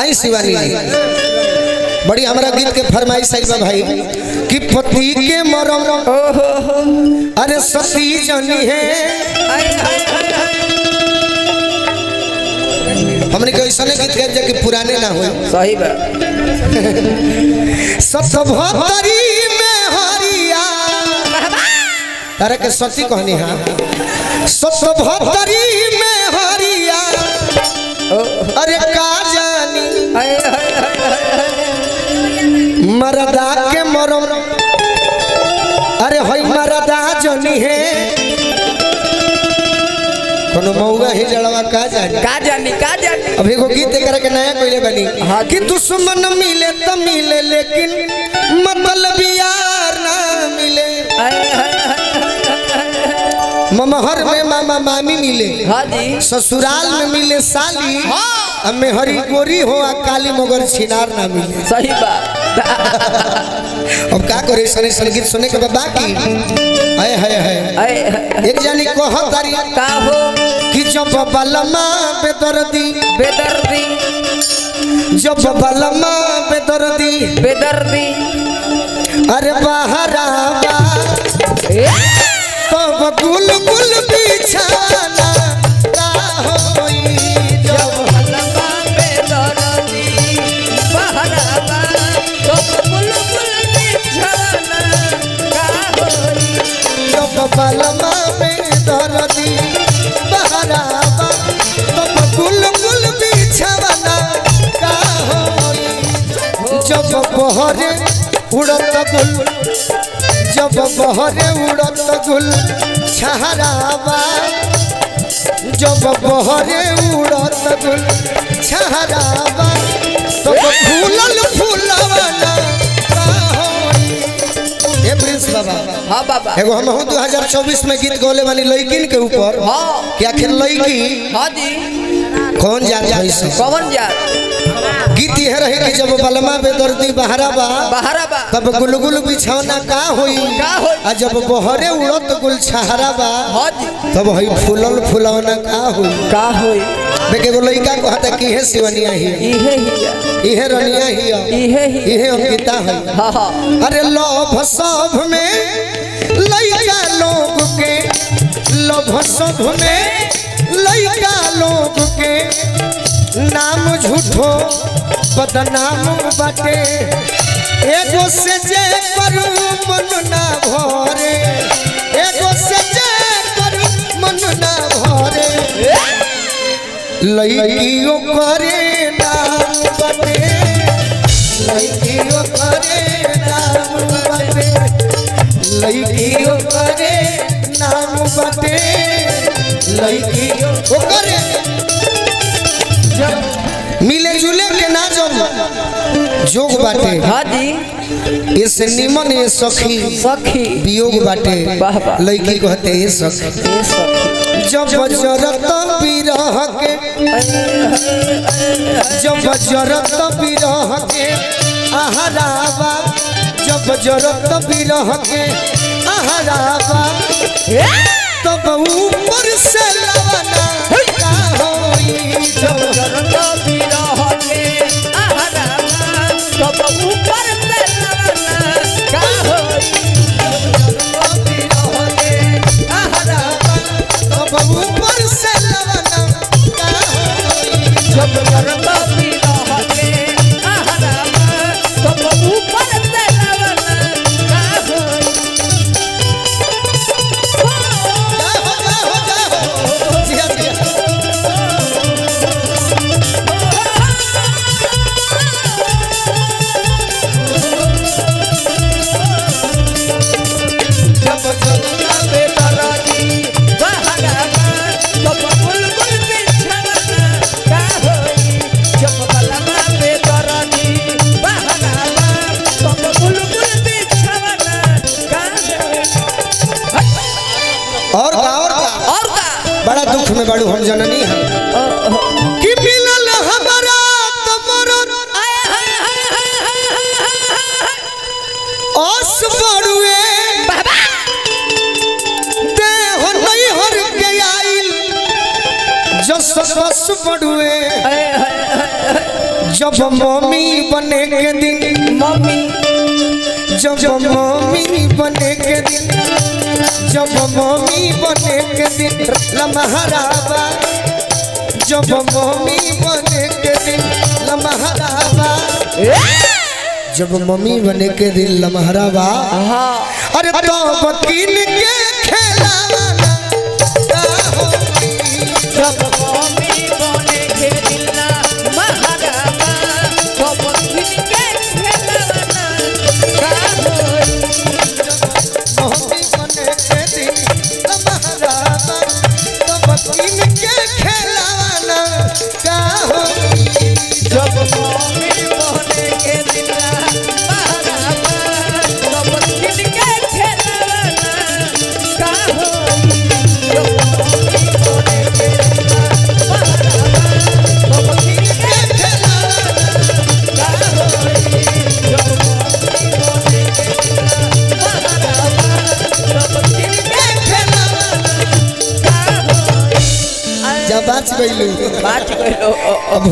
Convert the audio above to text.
आई शिवानी बड़ी हमारा गीत के फरमाइश आई बा भाई कि पति के मरम अरे सती जनी है हमने कोई ऐसा गीत गाए जो कि पुराने ना हो सही बात सतभरी में हरिया तारे के सती कहनी हां सतभरी में हरिया अरे का जानी मरदा के मरम अरे हई मरदा जनी है कोनो मौगा ही जड़वा का जानी अभी को गीत करे के नया कोइले बनी कि दुश्मन मिले तो मिले लेकिन मतलब यार ना मिले ममहर में मामा मामी मिले हाँ जी ससुराल में मिले साली अब में हरी गोरी हो काली मगर छिनार ना मिले सही बात अब का करे सने संगीत सुने के बाकी है एक जानी को हतारी का हो कि जब बलमा बेदर्दी जब बलमा बेदर्दी अरे बहरावा तब गुल गुल बिछाना का होई जब बलमा बेदर्दी बहरावा तब गुल गुल बिछाना का होई जब बलमा बेदर्दी बहरावा तब गुल गुल बिछाना का होई जब बहरे उड़त गुल जब बहरे उड़त गुल छहरावा जब बहरे उड़त गुल छहरावा तब फूलल फूलवाना का होई ए प्रिंस बाबा हां बाबा एगो हम 2024 में गीत गौले वाली लड़किन के ऊपर हां कि आखिर लड़की हां जी कौन जात है कौन जात गीत यह रहे कि जब बलमा बेदर्दी बहरावा तब गुलगुल बिछौना का होई आ जब बहरे उड़त गुल छहरावा तब हई फूलल फुलौना का होई बेके गो लइका कहता कि हे शिवनिया ही इहे रनिया ही इहे अंकिता है अरे लोभ सब में लइका लोग के लोभ सब में लइका लोग के नाम झूठो बदनाम बाटे एगो से जे करू मन ना भरे एगो से जे करू मन ना भरे लइकियो करे नाम बाटे लइकियो करे नाम बाटे लइकियो करे नाम बाटे लइकियो करे मिले जुले के ना जोग बाटे हां जी इस निमन ये सखी वियोग बाटे लड़की कहते ये सखी जब जरत बिरह के जब जरत बिरह के आहरावा जब जरत बिरह के आहरावा तब ऊपर से लवना का होई जब जरत बिरह के आहरावा तब ऊपर से लवना का होई तब ऊपर से लवना का होई जब जरत बिरह के आहरावा तब ऊपर से लवना का होई बड़ा दुख में बड़ू हम जननी है कि मिलल हमारा तमरो ओस बड़ुए देह नहीं हर के आइल जो सबस बड़ुए जब मम्मी बने के दिन मम्मी जब मम्मी बने के दिन जब मम्मी बने के दिन लम्हाराबा जब मम्मी बने के दिन लम्हाराबा जब मम्मी बने के दिन लम्हाराबा अरे तो वकील के खेलावाना का होई जब मम्मी बने के दिन लम्हाराबा तो वकील के खेलावाना का होई मम्मी बने के दिन लम्हाराबा तो वकील के खेलावाना का होई जब मम्मी बने के दिन लम्हाराबा तो वकील के खेलावाना का होई जब मम्मी बने के दिन लम्हाराबा तो वकील के खेलावाना का होई जब मम्मी बने के दिन लम्हाराबा तो वकील के खेलावाना का होई जब बात गइलू बात करो अब